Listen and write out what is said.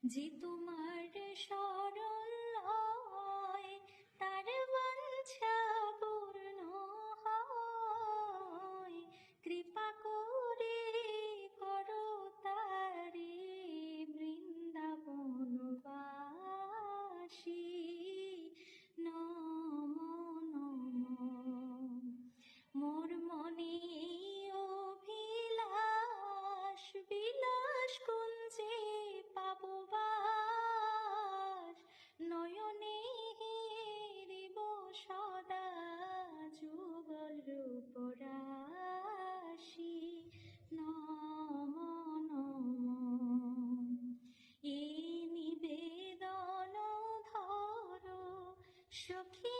যে তোমার শরণ হয় তার বাঞ্ছা পূর্ণ হয়। কৃপা করে করো তারে বৃন্দাবনবাসী। নমো নমো। মোর মনে অভিলাষ বিলাস কুঞ্জে পাবো বাস। নয়নে হেরিব সদা যুগল রূপরাশি। নমো নমো। এই নিবেদন ধরো সখী